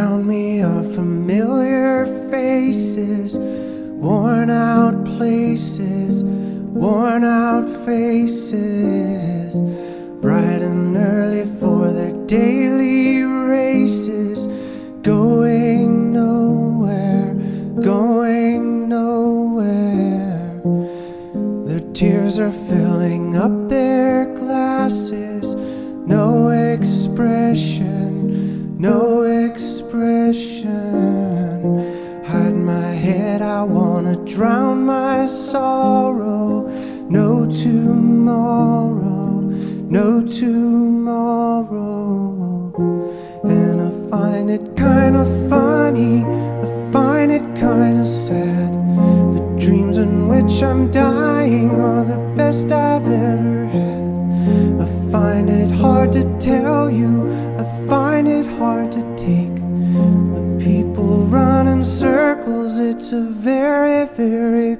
Around me are familiar faces, worn out places, worn out faces, bright and early for their daily races, going nowhere, going nowhere. Their tears are filling up their glasses, no expression, no expression. Hide my head, I wanna drown my sorrow. No tomorrow, no tomorrow. And I find it kinda funny, I find it kinda sad. The dreams in which I'm dying are the best I've ever had. I find it hard to tell you, I find it hard to take. When people run in circles, it's a very, very